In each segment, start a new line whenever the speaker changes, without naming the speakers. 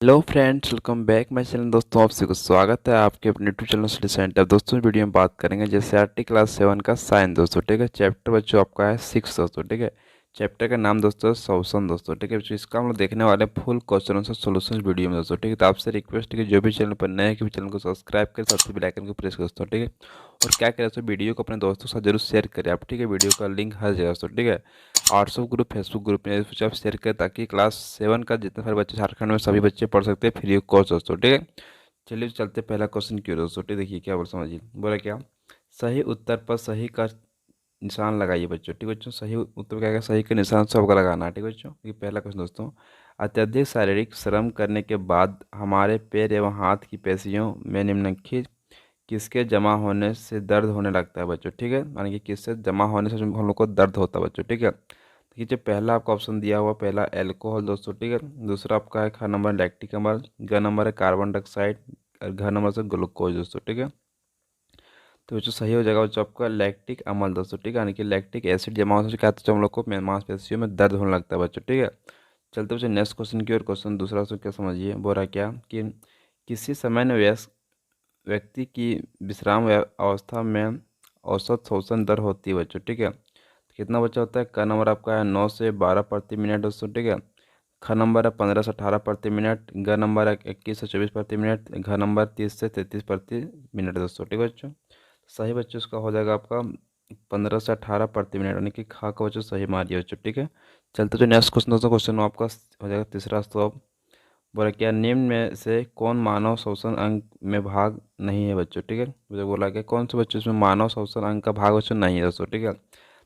Hello friends, welcome back my channel. दोस्तों, आप सभी को स्वागत है आपके अपने यूट्यूब चैनल स्टडी सेंटर। दोस्तों, इस वीडियो में बात करेंगे जैसे आरटी क्लास 7 का साइंस दोस्तों, ठीक है। चैप्टर बच्चों आपका है 6 दोस्तों, ठीक है। चैप्टर का नाम दोस्तों सॉल्यूशन दोस्तों, ठीक है। बच्चों, इसका हम लोग देखने वाले हैं full question answer solution video में दोस्तों, ठीक है। तो आपसे रिक्वेस्ट है कि जो भी चैनल पर नए हैं कि चैनल को सब्सक्राइब करें, साथ ही बेल आइकन को प्रेस कर दोस्तों, ठीक है। और क्या करें दोस्तों, वीडियो को अपने दोस्तों के साथ जरूर शेयर करें आप, ठीक है। वीडियो का लिंक हर जगह दोस्तों, ठीक है। व्हाट्सअप ग्रुप, फेसबुक ग्रुप में आप शेयर करें ताकि क्लास 7 का जितने सारे बच्चे झारखंड में सभी बच्चे पढ़ सकते हैं फ्री ऑफ कॉस्ट दोस्तों, ठीक है। चलिए चलते पहला क्वेश्चन क्यों दोस्तों, ठीक है। देखिए क्या बोल समझिए, बोला क्या, सही उत्तर पर सही का निशान लगाइए बच्चों, ठीक है बच्चों। सही उत्तर क्या है, सही का निशान सबका लगाना है, ठीक है बच्चों। ये पहला क्वेश्चन दोस्तों, अत्यधिक शारीरिक श्रम करने के बाद हमारे पैर एवं हाथ की पेशियों में निम्नलिखित किसके जमा होने से दर्द होने लगता है बच्चों, ठीक है। यानी कि किससे जमा होने से हम लोग को दर्द होता है बच्चों, ठीक है। देखिए जो पहला आपका ऑप्शन दिया हुआ, पहला एल्कोहल दोस्तों, ठीक है। दूसरा आपका है ख नंबर लैक्टिक अम्ल, ग नंबर है कार्बन डाइऑक्साइड, और घ नंबर से ग्लूकोज दोस्तों, ठीक है। तो जो सही हो जाएगा बच्चों आपका लैक्टिक अम्ल दोस्तों, ठीक है। यानी कि लैक्टिक एसिड जमा होने से क्या होता है, हम लोग को मांसपेशियों में दर्द होने लगता है बच्चों, ठीक है। चलते बच्चों नेक्स्ट क्वेश्चन की और। क्वेश्चन दूसरा क्वेश्चन क्या समझिए, बोल रहा क्या कि किसी समय में व्यस्क व्यक्ति की विश्राम अवस्था में औसत श्वसन दर होती है बच्चों, ठीक है। कितना बच्चा होता है, का नंबर आपका है 9 से 12 प्रति मिनट दोस्तों, ठीक है। ख नंबर है 15 से 18 प्रति मिनट, ग नंबर है 21 से 24 प्रति मिनट, घ नंबर 30 से 33 प्रति मिनट दोस्तों, ठीक है बच्चों। सही बच्चों इसका हो जाएगा आपका 15 से 18 प्रति मिनट, यानी कि खा का बच्चों सही मारिए बच्चों, ठीक है। चलते जो नेक्स्ट क्वेश्चन दोस्तों, क्वेश्चन आपका हो जाएगा तीसरा। तो अब बोला क्या, निम्न में से कौन मानव श्वसन अंग में भाग नहीं है बच्चों, ठीक है। मुझे बोला क्या कौन से बच्चों इसमें मानव श्वसन अंग का भाग बच्चों नहीं है दोस्तों, ठीक है।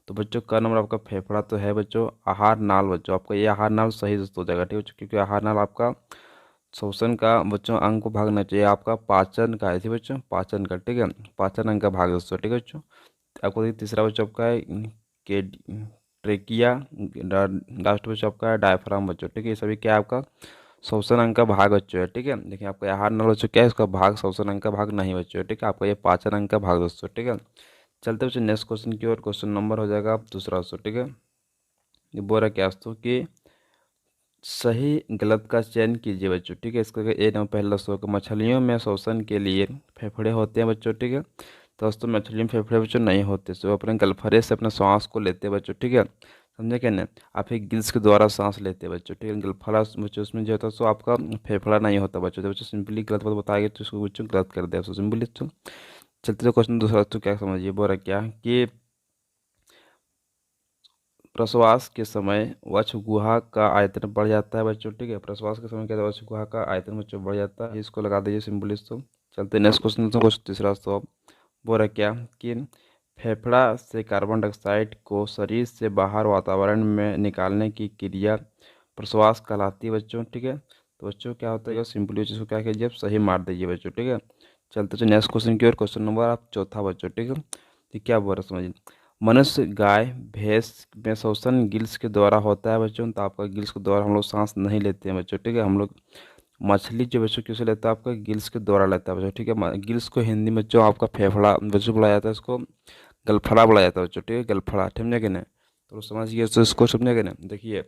तो बच्चों का नंबर आपका फेफड़ा तो है बच्चों, आहार नाल बच्चों आपका ये आहार नाल सही दोस्तों हो जाएगा, ठीक है बच्चों। क्योंकि आहार नाल आपका श्वसन का बच्चों अंग को भागना चाहिए, आपका पाचन का है, ठीक है बच्चों, पाचन का, ठीक है। पाचन अंग का भाग दोस्तों, ठीक है बच्चों। आपको देखिए तीसरा बच्चों आपका है के ट्रेकिया, लास्ट बच्चों आपका है डायफ्राम बच्चों, ठीक है। ये सभी क्या है आपका श्वसन अंग का भाग बच्चों है, ठीक है। देखिए आपका आहार नल बच्चों क्या है, इसका भाग श्वसन अंग का भाग नहीं बच्चों है, ठीक है। आपका ये पाचन अंग का भाग दोस्तों, ठीक है। चलते बच्चों नेक्स्ट क्वेश्चन की ओर। क्वेश्चन नंबर हो जाएगा आप दूसरा दोस्तों, ठीक है। ये बोल रहा है क्या दोस्तों कि सही गलत का चयन कीजिए बच्चों, ठीक है। इसका ए नंबर पहला दोस्तों कि मछलियों में श्वसन के लिए फेफड़े होते हैं बच्चों, ठीक है। तो दोस्तों मछलियों में फेफड़े बच्चों नहीं होते, सो अपने गलफरे से अपने सांस को लेते हैं बच्चों, ठीक है। समझे क्या ना, आप एक गिल्स के द्वारा सांस लेते हैं बच्चों, ठीक है। गलफड़ा बच्चों उसमें जो होता है सो आपका फेफड़ा नहीं होता बच्चों, तो बच्चों सिंपली गलत बात बताएंगे तो उसको बच्चों गलत कर दे सिंपली तो। चलते तो क्वेश्चन दूसरा तो क्या समझिए, बोल रहा क्या कि प्रश्वास के समय वक्ष गुहा का आयतन बढ़ जाता है बच्चों, ठीक है। प्रश्वास के समय क्या होता है, वक्ष गुहा का आयतन बच्चों बढ़ जाता है, इसको लगा दीजिए सिंपल इसको। चलते नेक्स्ट क्वेश्चन तो क्वेश्चन तीसरा तो अब बोल रहा क्या कि फेफड़ा से कार्बन डाइऑक्साइड को शरीर से बाहर वातावरण में निकालने की क्रिया प्रश्वास कहलाती है बच्चों, ठीक है। तो बच्चों क्या होता है, सिंपली इसको क्या कीजिए आप सही मार दीजिए बच्चों, ठीक है। चलते नेक्स्ट क्वेश्चन की ओर। क्वेश्चन नंबर आप चौथा बच्चों, ठीक है। तो क्या बोल रहा है समझिए, मनुष्य गाय भैंस में श्वसन गिल्स के द्वारा होता है बच्चों, तो आपका गिल्स के द्वारा हम लोग सांस नहीं लेते हैं बच्चों, ठीक है। हम लोग मछली जो बच्चों किससे लेता है, आपका गिल्स के द्वारा लेता है बच्चों, ठीक है। गिल्स को हिंदी में बच्चों आपका फेफड़ा बच्चों बुलाया जाता है, इसको गलफड़ा बुलाया जाता है बच्चों, ठीक है। गलफड़ा समझे कि नहीं, तो समझिए तो इसको समझे कि नहीं। देखिए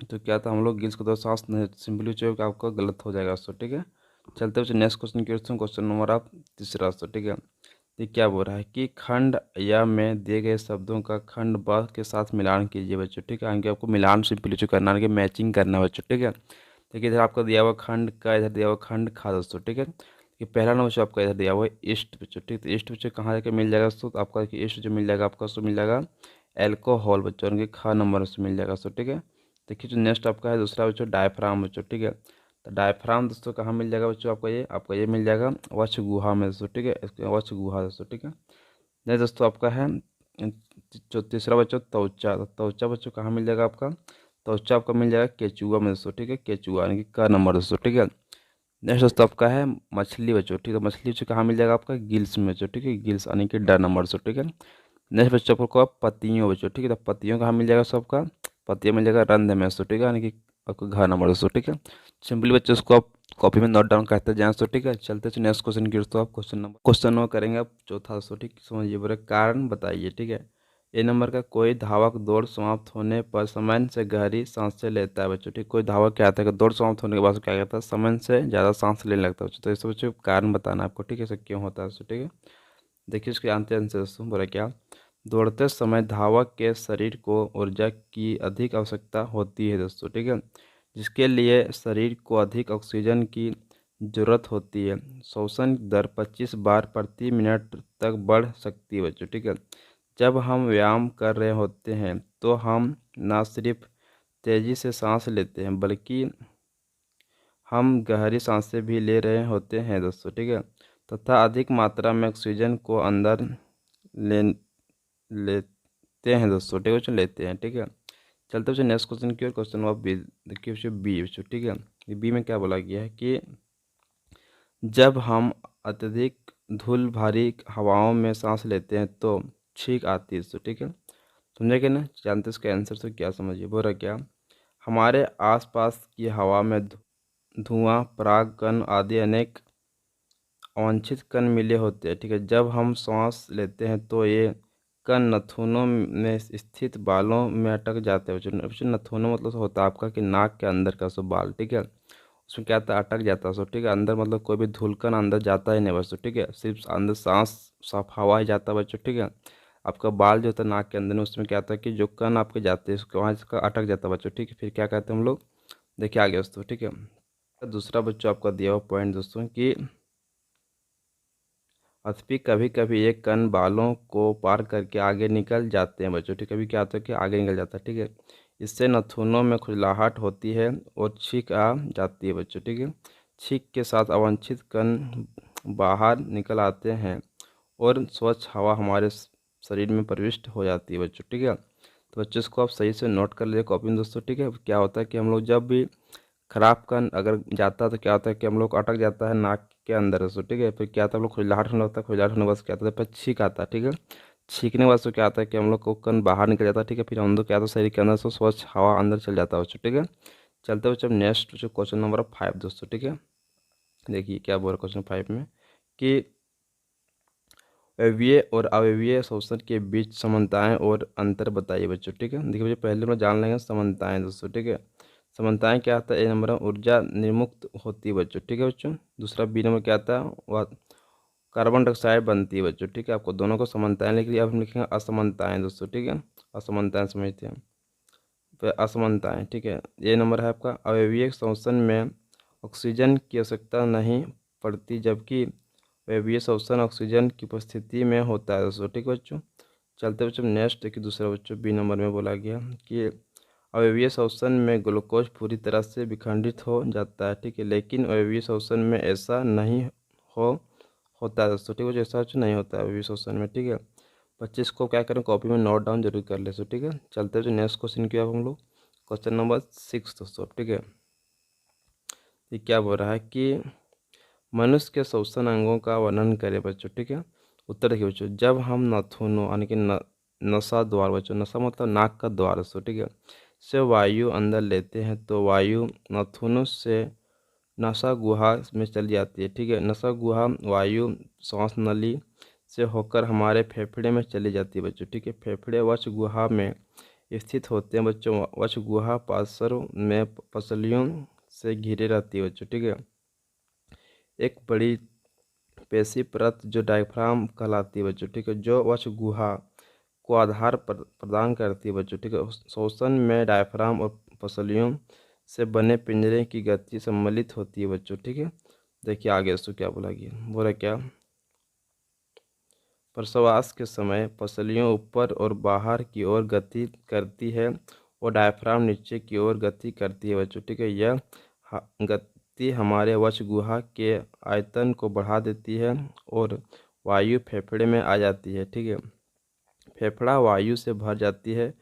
तो क्या था, हम लोग गिल्स के द्वारा सांस नहीं, सिंपली जो है आपका गलत हो जाएगा दोस्तों, ठीक है। चलते बच्चों नेक्स्ट क्वेश्चन की ओर। क्वेश्चन नंबर आप तीसरा दोस्तों, ठीक है। ये क्या बोल रहा है कि खंड या में दिए गए शब्दों का खंड ब के साथ मिलान कीजिए बच्चों, ठीक है। आगे आपको मिलान सिंपली जो करना है, मैचिंग करना है बच्चों, ठीक है। देखिए इधर आपका दिया हुआ खंड का, इधर दिया हुआ खंड खा दोस्तों, ठीक है। ये पहला नंबर बच्चों आपका इधर दिया हुआ है ईस्ट बच्चों, ठीक। तो ईस्ट बच्चों कहाँ जाकर मिल जाएगा दोस्तों, तो आपका देखिए ईस्ट जो मिल जाएगा आपका उसको मिल जाएगा एल्कोहल बच्चों, उनके खा नंबर उससे मिल जाएगा दोस्तों, ठीक है। देखिए जो नेक्स्ट आपका है दूसरा बच्चों डायफ्राम बच्चों, ठीक है। तो डायफ्राम दोस्तों कहाँ मिल जाएगा बच्चों, आपका ये मिल जाएगा वक्ष गुहा में दोस्तों, ठीक है। इसके वक्ष गुहा दोस्तों, ठीक है। नहीं दोस्तों आपका है जो तीसरा बच्चों त्वचा, तो त्वचा बच्चों कहाँ मिल जाएगा आपका, त्वचा आपका मिल जाएगा केचुआ में दोस्तों, ठीक है। केचुआ यानी कि का नंबर दोस्तों, ठीक है। नेक्स्ट दोस्तों आपका है मछली बच्चों, ठीक है। मछली बच्चों कहाँ मिल जाएगा आपका गिल्स में बच्चों, ठीक है। गिल्स यानी कि ड नंबर दोस्तों, ठीक है। नेक्स्ट बच्चों आपको पत्तियों बच्चों, ठीक है। तो पत्तियों कहाँ मिल जाएगा सबका, पत्तियों मिल जाएगा रंध्र में दोस्तों, ठीक है। यानी कि आपको घ नंबर दोस्तों, ठीक है। सिंपली बच्चों उसको आप कॉपी में नोट डाउन करते जाएं दोस्तों, ठीक है। चलते हैं नेक्स्ट क्वेश्चन की दोस्तों। आप क्वेश्चन नंबर करेंगे आप चौथा दोस्तों, ठीक समझिए, बोले कारण बताइए, ठीक है। ए नंबर का, कोई धावक दौड़ समाप्त होने पर समय से गहरी सांसें लेता है बच्चों। ठीक, कोई धावक क्या आता है कि दौड़ समाप्त होने के बाद क्या करता है, समय से ज़्यादा सांस लेने लगता है बच्चों। तो इस बच्चों कारण बताना है आपको, ठीक है, ऐसा क्यों होता है दोस्तों। ठीक है, देखिए इसके आंसर दोस्तों बोला क्या, दौड़ते समय धावक के शरीर को ऊर्जा की अधिक आवश्यकता होती है दोस्तों। ठीक है, जिसके लिए शरीर को अधिक ऑक्सीजन की जरूरत होती है। श्वसन दर 25 बार प्रति मिनट तक बढ़ सकती है बच्चों। ठीक है, जब हम व्यायाम कर रहे होते हैं तो हम न सिर्फ तेज़ी से सांस लेते हैं बल्कि हम गहरी सांसें भी ले रहे होते हैं दोस्तों। ठीक है, तथा अधिक मात्रा में ऑक्सीजन को अंदर ले लेते हैं दोस्तों। ठीक है बच्चों, लेते हैं। ठीक है, चलते बच्चों नेक्स्ट क्वेश्चन की ओर। क्वेश्चन नंबर बी, देखिए बच्चों बी बच्चों। ठीक है, ये बी में क्या बोला गया है कि जब हम अत्यधिक धूल भारी हवाओं में सांस लेते हैं तो छींक आती है दोस्तों। ठीक है, समझे ना, जानते इसका आंसर तो क्या समझिए, बोल रहा क्या, हमारे आसपास की हवा में धुआं, पराग कण आदि अनेक अवांछित कण मिले होते हैं। ठीक है, जब हम सांस लेते हैं तो ये कण नथुनों में स्थित बालों में अटक जाते हैं बच्चों। नथुनों मतलब होता है आपका कि नाक के अंदर का सो बाल। ठीक है, उसमें क्या था, अटक जाता है सो। ठीक है, अंदर मतलब कोई भी धूलकण अंदर जाता ही नहीं बच्चों। ठीक है, सिर्फ अंदर सांस साफ हवा ही जाता है बच्चों। ठीक है, आपका बाल जो होता है नाक के अंदर में, उसमें क्या होता है कि जो कण आपके जाते हैं उसके वहाँ इसका अटक जाता है बच्चों। ठीक है, फिर क्या कहते हैं हम लोग, देखिए आगे दोस्तों। ठीक है, दूसरा बच्चों आपका दिया हुआ पॉइंट दोस्तों कि अथवा कभी कभी ये कण बालों को पार करके आगे निकल जाते हैं बच्चों। ठीक है, कभी क्या होता है कि आगे निकल जाता है। ठीक है, इससे नाखूनों में खुजलाहट होती है और छींक आ जाती है बच्चों। ठीक है, छींक के साथ अवांछित कण बाहर निकल आते हैं और स्वच्छ हवा हमारे शरीर में प्रविष्ट हो जाती है बच्चों। ठीक है, तो बच्चों इसको आप सही से नोट कर लीजिए कॉपी में दोस्तों। ठीक है, क्या होता है कि हम लोग जब भी खराब कण अगर जाता है तो क्या होता है कि हम लोग को अटक जाता है नाक के अंदर से। ठीक है, फिर क्या होता है हम लोग खुजलाहट होने लगता है, खुजलाहट होने के बाद क्या होता है, फिर छींक आता है। ठीक है, छींकने के बाद से क्या होता है कि हम लोग को कण बाहर निकल जाता है। ठीक है, फिर हम लोग क्या होता है शरीर के अंदर से स्वच्छ हवा अंदर चल जाता है बच्चों। ठीक है, चलते बच्चों नेक्स्ट जो क्वेश्चन नंबर 5 दोस्तों। ठीक है, देखिए क्या बोल रहा है क्वेश्चन 5 में कि अवयवीय और अवयवीय श्वसन के बीच समानताएं और अंतर बताइए बच्चों। ठीक है, देखिए बच्चों पहले हम जान लेंगे समानताएं दोस्तों। ठीक है, समानताएं क्या आता है, ए नंबर ऊर्जा निर्मुक्त होती है बच्चों। ठीक है बच्चों, दूसरा बी नंबर क्या आता है, वह कार्बन डाइऑक्साइड बनती है बच्चों। ठीक है, आपको दोनों को समानताएं लिख लिया, अब हम लिखेंगे असमानताएं दोस्तों। ठीक है, असमानताएं समझते हैं, फिर असमानताएं। ठीक है, ये नंबर है आपका, अवयवीय श्वसन में ऑक्सीजन की आवश्यकता नहीं पड़ती जबकि अवयवीय श्वसन ऑक्सीजन की उपस्थिति में होता है दोस्तों। ठीक है बच्चों, चलते बच्चों नेक्स्ट देखिए दूसरा बच्चों बी नंबर में बोला गया कि अवयवीय श्वसन में ग्लूकोज पूरी तरह से विखंडित हो जाता है। ठीक है, लेकिन अवयवीय श्वसन में ऐसा नहीं हो होता है दोस्तों। ठीक है, ऐसा कुछ नहीं होता है अवयवीय श्वसन में। ठीक है, 25 को क्या करें कॉपी में नोट डाउन जरूर कर ले सो। ठीक है, चलते हैं नेक्स्ट क्वेश्चन की अब हम लोग क्वेश्चन नंबर 6 दोस्तों। ठीक है, ये क्या बोल रहा है कि मनुष्य के श्वसन अंगों का वर्णन करें बच्चों। ठीक है, उत्तर देखिए बच्चों, जब हम नाखूनों यानी कि नसा द्वार बच्चों, नसा मतलब नाक का द्वार दोस्तों। ठीक है, से वायु अंदर लेते हैं तो वायु नाखूनों से नसा गुहा में चली जाती है। ठीक है, नसा गुहा वायु श्वास नली से होकर हमारे फेफड़े में चली जाती है बच्चों। ठीक है, फेफड़े वक्ष गुहा में स्थित होते हैं बच्चों। वक्ष गुहा पार्श्व में पसलियों से घिरे रहती है बच्चों। ठीक है, एक बड़ी पेशी परत जो डायफ्राम कहलाती है बच्चों। ठीक है, जो वक्ष गुहा को आधार प्रदान करती है बच्चों। ठीक है, श्वसन में डायफ्राम और पसलियों से बने पिंजरे की गति सम्मिलित होती है बच्चों। ठीक है, देखिए आगे दोस्तों क्या बोला गया, बोला क्या, प्रश्वास के समय पसलियों ऊपर और बाहर की ओर गति करती है और डायफ्राम नीचे की ओर गति करती है बच्चों। ठीक है, यह गति हमारे वक्ष गुहा के आयतन को बढ़ा देती है और वायु फेफड़े में आ जाती है। ठीक है, फेफड़ा वायु से भर जाती है।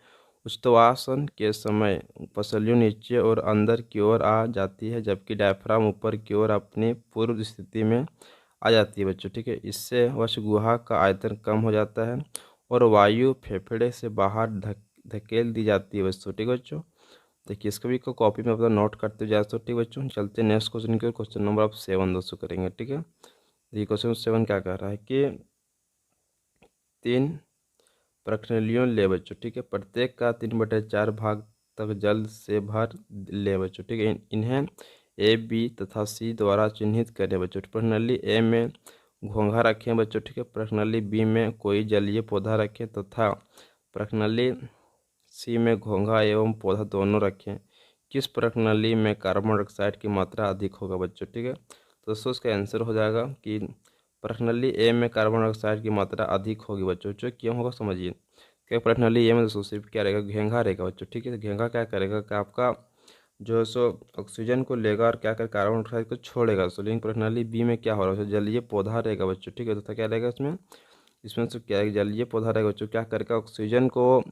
उच्छ्वासन के समय पसलियों नीचे और अंदर की ओर आ जाती है जबकि डायफ्राम ऊपर की ओर अपनी पूर्व स्थिति में आ जाती है बच्चों। ठीक है, इससे वक्ष गुहा का आयतन कम हो जाता है और वायु फेफड़े से बाहर धकेल दी जाती है बच्चों। ठीक है बच्चों, देखिए इसको भी को कॉपी में अपना नोट करते जा सकते। ठीक बच्चों, चलते हैं नेक्स्ट क्वेश्चन के, क्वेश्चन नंबर आप 7 दोस्तों करेंगे। ठीक है, देखिए क्वेश्चन 7 क्या कह रहा है कि 3 प्रश्नावलियों ले बच्चों, ठीक है। प्रत्येक का 3/4 भाग तक जल से भर ले बच्चों, ठीक है। इन्हें ए, बी तथा सी द्वारा चिन्हित करें बच्चों। प्रश्नावली ए में घोंघा रखें बच्चों, ठीक है। प्रश्नावली बी में कोई जलीय पौधा रखें तथा प्रश्नावली सी में घोंघा एवं पौधा दोनों रखें। किस प्रश्नावली में कार्बन डाइऑक्साइड की मात्रा अधिक होगा बच्चों, ठीक है। तो दोस्तों इसका आंसर हो जाएगा कि प्रश्नावली ए में कार्बन डाइऑक्साइड की मात्रा अधिक होगी बच्चों। जो क्यों होगा समझिए। क्या प्रश्नावली ए में दोस्तों सिर्फ क्या रहेगा, घेंघा रहेगा बच्चों, ठीक है। घेंघा क्या करेगा कि आपका जो है सो ऑक्सीजन को लेगा और क्या कर कार्बन डाइऑक्साइड को छोड़ेगा। सो लेकिन प्रश्नावली बी में क्या हो रहा है, जलीय पौधा रहेगा बच्चों, ठीक है। तो क्या रहेगा इसमें, इसमें से क्या है, जलीय पौधा रहेगा बच्चों, क्या करेगा ऑक्सीजन को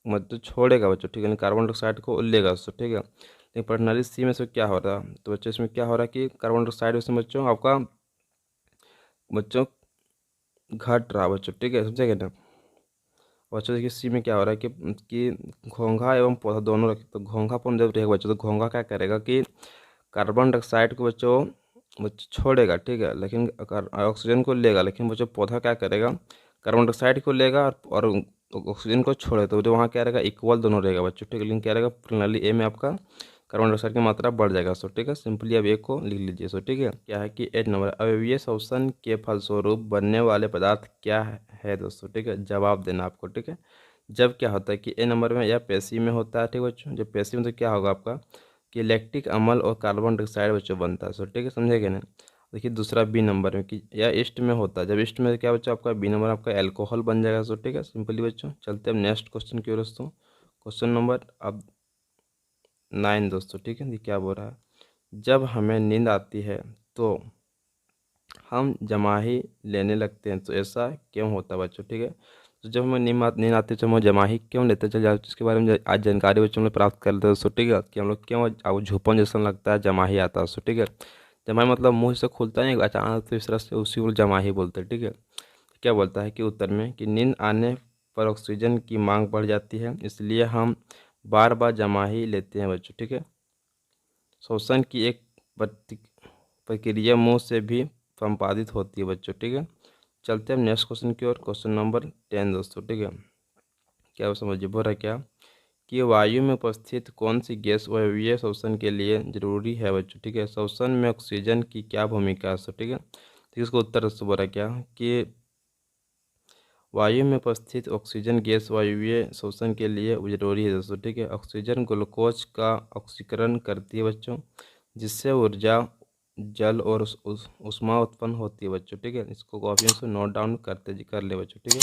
मतलब छोड़ेगा बच्चों, ठीक है, यानी कार्बन डाइऑक्साइड को लेगा बच्चों, ठीक है। लेकिन प्रश्नावली सी में से क्या हो रहा है, तो बच्चों इसमें क्या हो रहा है कि कार्बन डाइऑक्साइड इसमें बच्चों आपका बच्चों घट रहा बच्चों, ठीक है, समझेगा ना। बच्चों देखिए सी में क्या हो रहा है कि घोंघा एवं पौधा दोनों रखे, तो घोंघापन जब रहेगा बच्चों तो घोंघा क्या करेगा कि कार्बन डाइऑक्साइड को बच्चों छोड़ेगा, ठीक है, लेकिन ऑक्सीजन को लेगा। लेकिन बच्चों पौधा क्या करेगा, कार्बन डाइऑक्साइड को लेगा और ऑक्सीजन को छोड़ेगा। तो वहाँ क्या रहेगा, इक्वल दोनों रहेगा बच्चों, ठीक है। लेकिन क्या रहेगा प्रणाली ए में आपका कार्बन डाइऑक्साइड की मात्रा बढ़ जाएगा। सो ठीक है, सिंपली अब ए को लिख लीजिए। सो ठीक है, क्या है कि 8 नंबर अवयवीय श्वसन के फलस्वरूप बनने वाले पदार्थ क्या है दोस्तों, ठीक है, जवाब देना आपको, ठीक है। जब क्या होता है कि ए नंबर में या पेशी में होता है, ठीक है बच्चों। जब पेशी में तो क्या होगा आपका कि लैक्टिक अम्ल और कार्बन डाइऑक्साइड बच्चों बनता है। सो ठीक है, समझेगा ना। देखिए दूसरा बी नंबर में कि या ईस्ट में होता है। जब ईस्ट में क्या बच्चों आपका बी नंबर आपका एल्कोहल बन जाएगा। सो ठीक है, सिंपली बच्चों चलते हैं नेक्स्ट क्वेश्चन की ओर दोस्तों। क्वेश्चन नंबर अब 9 दोस्तों, ठीक है। ये क्या बोल रहा है, जब हमें नींद आती है तो हम जमाही लेने लगते हैं, तो ऐसा क्यों होता है बच्चों, ठीक है। तो जब हमें नींद आती है तो हम जमाही क्यों लेते हैं, चल जाओ इसके बारे में आज जानकारी बच्चों हम लोग प्राप्त कर लेते हैं दोस्तों, ठीक है। कि हम लोग क्यों अब झुपन जैसा लगता है, जमाही आता है दोस्तों, ठीक है। जमाही मतलब मुंह से खुलता नहीं अचानक, तो इस तरह से उसी को जमाही बोलते हैं, ठीक है। क्या बोलता है कि उत्तर में कि नींद आने पर ऑक्सीजन की मांग बढ़ जाती है, इसलिए हम बार बार जमाही लेते हैं बच्चों, ठीक है। श्वसन की एक प्रक्रिया मुंह से भी संपादित होती है बच्चों, ठीक है। चलते हैं नेक्स्ट क्वेश्चन की ओर। क्वेश्चन नंबर 10 दोस्तों, ठीक है। क्या वो समझिए बोल रहा है क्या कि वायु में उपस्थित कौन सी गैस वायवीय श्वसन के लिए जरूरी है बच्चों, ठीक है। श्वसन में ऑक्सीजन की क्या भूमिका है, ठीक है। तो इसको उत्तर दोस्तों बोल रहा है क्या कि वायु में उपस्थित ऑक्सीजन गैस वायवीय श्वसन के लिए जरूरी है दोस्तों, ठीक है। ऑक्सीजन ग्लूकोज का ऑक्सीकरण करती है बच्चों, जिससे ऊर्जा जल और उष्मा उत्पन्न होती है बच्चों, ठीक है। इसको कॉपी से नोट डाउन कर ले बच्चों, ठीक है।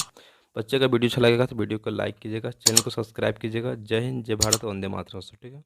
बच्चे का वीडियो अच्छा लगेगा तो वीडियो को लाइक कीजिएगा, चैनल को सब्सक्राइब कीजिएगा। जय हिंद, जय भारत, वंदे मातरम, ठीक है।